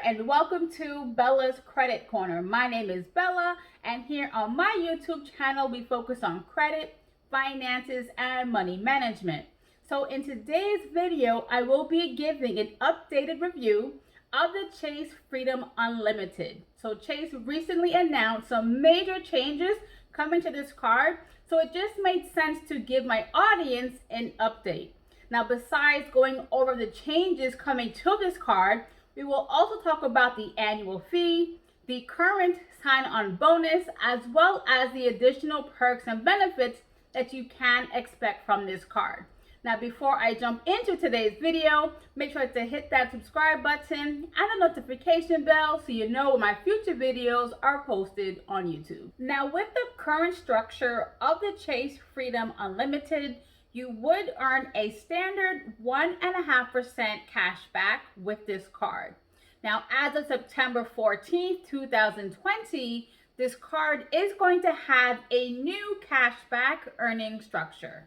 and welcome to Bella's Credit Corner. My name is Bella, and here on my YouTube channel we focus on credit, finances, and money management. So in today's video I will be giving an updated review of the Chase Freedom Unlimited. So Chase recently announced some major changes coming to this card, so it just made sense to give my audience an update. Now, besides going over the changes coming to this card, we will also talk about the annual fee, the current sign-on bonus, as well as the additional perks and benefits that you can expect from this card. Now, before I jump into today's video, make sure to hit that subscribe button and the notification bell so you know when my future videos are posted on YouTube. Now, with the current structure of the Chase Freedom Unlimited, you would earn a standard 1.5% cash back with this card. Now, as of September 14th, 2020, this card is going to have a new cashback earning structure.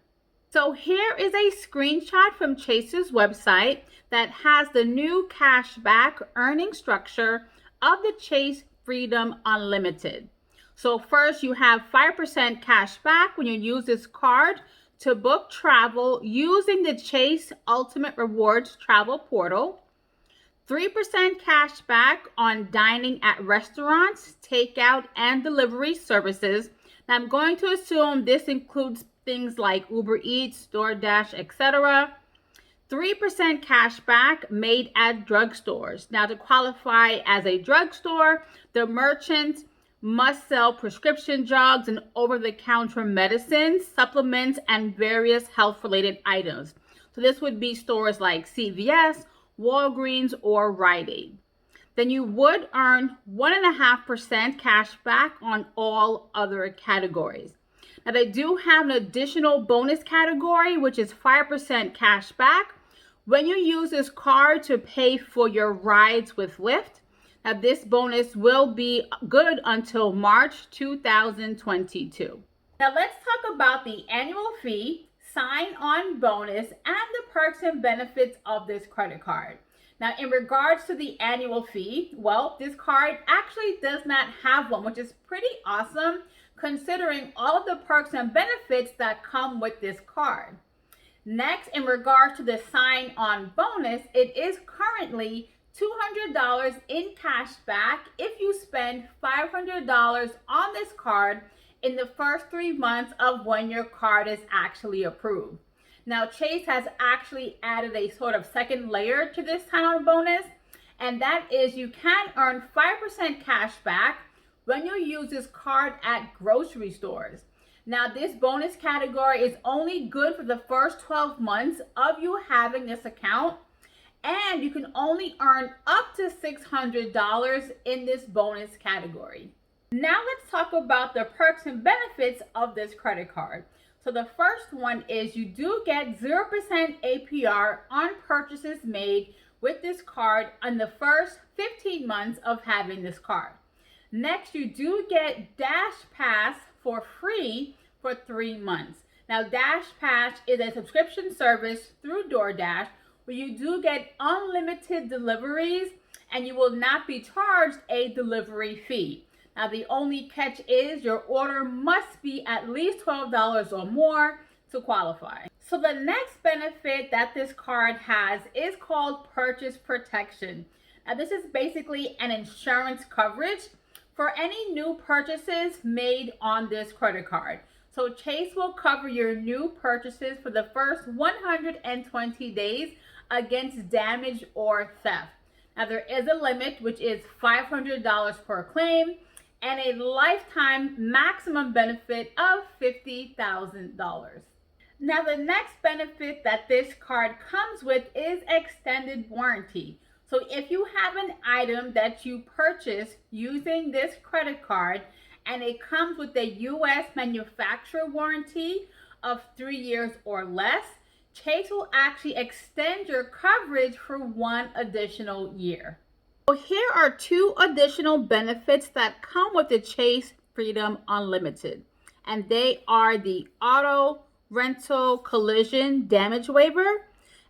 So here is a screenshot from Chase's website that has the new cashback earning structure of the Chase Freedom Unlimited. So first, you have 5% cash back when you use this card to book travel using the Chase Ultimate Rewards travel portal, 3% cash back on dining at restaurants, takeout, and delivery services. Now, I'm going to assume this includes things like Uber Eats, DoorDash, etc. 3% cash back made at drugstores. Now, to qualify as a drugstore, the merchant must sell prescription drugs and over-the-counter medicines, supplements, and various health-related items. So this would be stores like CVS, Walgreens, or Rite Aid. Then you would earn 1.5% cash back on all other categories. Now they do have an additional bonus category, which is 5% cash back when you use this card to pay for your rides with Lyft. Now, this bonus will be good until March 2022. Now, let's talk about the annual fee, sign-on bonus, and the perks and benefits of this credit card. Now, in regards to the annual fee, well, this card actually does not have one, which is pretty awesome considering all of the perks and benefits that come with this card. Next, in regards to the sign-on bonus, it is currently $200 in cash back if you spend $500 on this card in the first 3 months of when your card is actually approved. Now, Chase has actually added a sort of second layer to this sign-on bonus, and that is you can earn 5% cash back when you use this card at grocery stores. Now, this bonus category is only good for the first 12 months of you having this account, and you can only earn up to $600 in this bonus category. Now let's talk about the perks and benefits of this credit card. So the first one is you do get 0% APR on purchases made with this card in the first 15 months of having this card. Next, you do get Dash Pass for free for 3 months. Now, Dash Pass is a subscription service through DoorDash where you do get unlimited deliveries and you will not be charged a delivery fee. Now, the only catch is your order must be at least $12 or more to qualify. So the next benefit that this card has is called purchase protection. Now, this is basically an insurance coverage for any new purchases made on this credit card. So Chase will cover your new purchases for the first 120 days against damage or theft. Now, there is a limit, which is $500 per claim, and a lifetime maximum benefit of $50,000. Now, the next benefit that this card comes with is extended warranty. So if you have an item that you purchase using this credit card and it comes with a U.S. manufacturer warranty of 3 years or less, Chase will actually extend your coverage for 1 additional year. So here are 2 additional benefits that come with the Chase Freedom Unlimited, and they are the auto rental collision damage waiver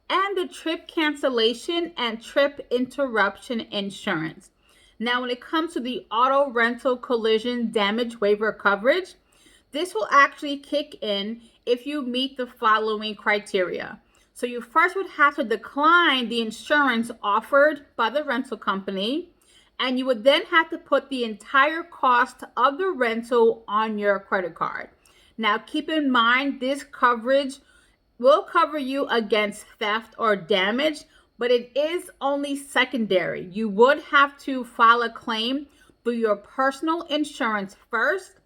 and the trip cancellation and trip interruption insurance. Now, when it comes to the auto rental collision damage waiver coverage, this will actually kick in if you meet the following criteria. So you first would have to decline the insurance offered by the rental company, and you would then have to put the entire cost of the rental on your credit card. Now, keep in mind, this coverage will cover you against theft or damage, but it is only secondary. You would have to file a claim through your personal insurance first.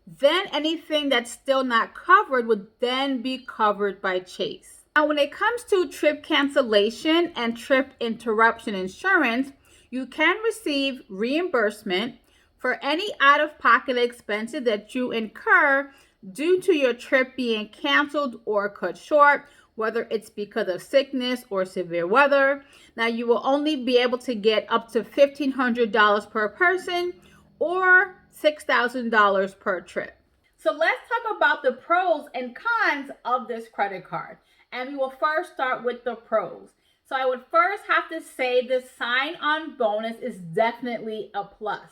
Then anything that's still not covered would then be covered by Chase. Now, when it comes to trip cancellation and trip interruption insurance, you can receive reimbursement for any out-of-pocket expenses that you incur due to your trip being canceled or cut short, whether it's because of sickness or severe weather. Now, you will only be able to get up to $1,500 per person or $6,000 per trip. So let's talk about the pros and cons of this credit card. And we will first start with the pros. So I would first have to say the sign-on bonus is definitely a plus.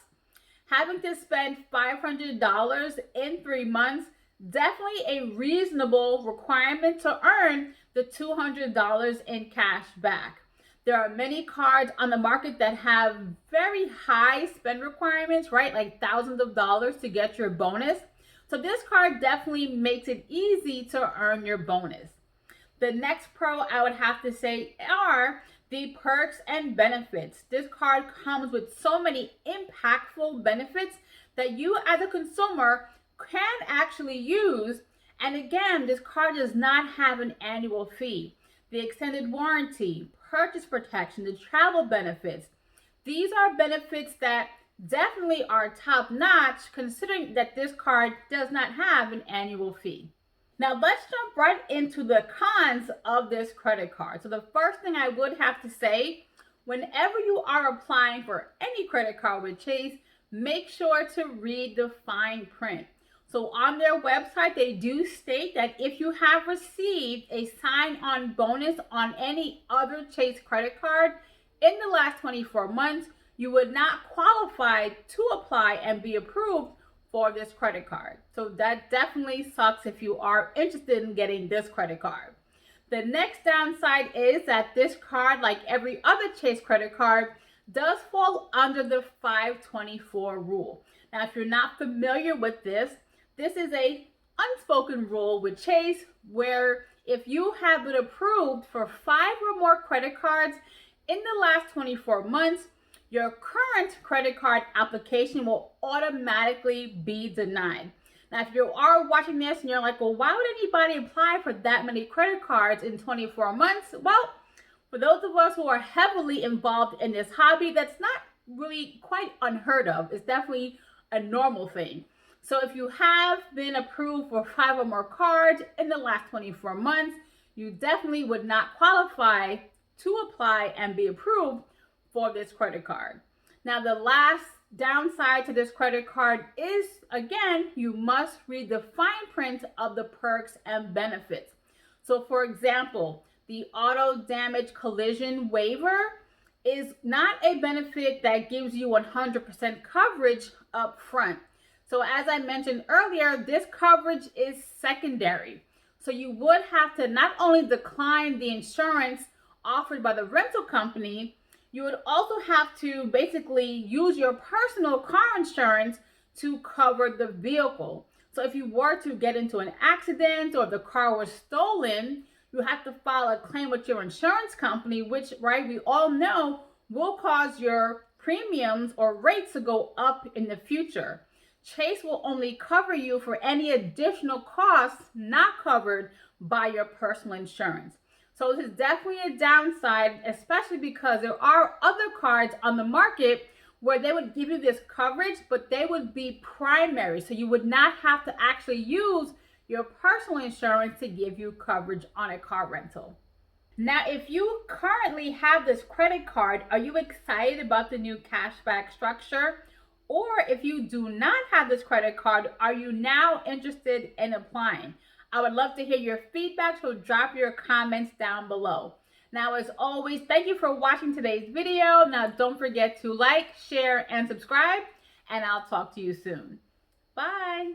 Having to spend $500 in 3 months, definitely a reasonable requirement to earn the $200 in cash back. There are many cards on the market that have very high spend requirements, right? Like thousands of dollars to get your bonus. So this card definitely makes it easy to earn your bonus. The next pro I would have to say are the perks and benefits. This card comes with so many impactful benefits that you as a consumer can actually use. And again, this card does not have an annual fee. The extended warranty, purchase protection, the travel benefits. These are benefits that definitely are top notch considering that this card does not have an annual fee. Now let's jump right into the cons of this credit card. So the first thing I would have to say, whenever you are applying for any credit card with Chase, make sure to read the fine print. So on their website, they do state that if you have received a sign-on bonus on any other Chase credit card in the last 24 months, you would not qualify to apply and be approved for this credit card. So that definitely sucks if you are interested in getting this credit card. The next downside is that this card, like every other Chase credit card, does fall under the 524 rule. Now, if you're not familiar with this is a unspoken rule with Chase where if you have been approved for 5 or more credit cards in the last 24 months, your current credit card application will automatically be denied. Now, if you are watching this and you're like, well, why would anybody apply for that many credit cards in 24 months? Well, for those of us who are heavily involved in this hobby, that's not really quite unheard of. It's definitely a normal thing. So if you have been approved for 5 or more cards in the last 24 months, you definitely would not qualify to apply and be approved for this credit card. Now, the last downside to this credit card is, again, you must read the fine print of the perks and benefits. So for example, the auto damage collision waiver is not a benefit that gives you 100% coverage up front. So as I mentioned earlier, this coverage is secondary. So you would have to not only decline the insurance offered by the rental company, you would also have to basically use your personal car insurance to cover the vehicle. So if you were to get into an accident or the car was stolen, you have to file a claim with your insurance company, which, right, we all know will cause your premiums or rates to go up in the future. Chase will only cover you for any additional costs not covered by your personal insurance. So this is definitely a downside, especially because there are other cards on the market where they would give you this coverage, but they would be primary. So you would not have to actually use your personal insurance to give you coverage on a car rental. Now, if you currently have this credit card, are you excited about the new cashback structure? Or if you do not have this credit card, are you now interested in applying? I would love to hear your feedback, so drop your comments down below. Now, as always, thank you for watching today's video. Now, don't forget to like, share, and subscribe, and I'll talk to you soon. Bye.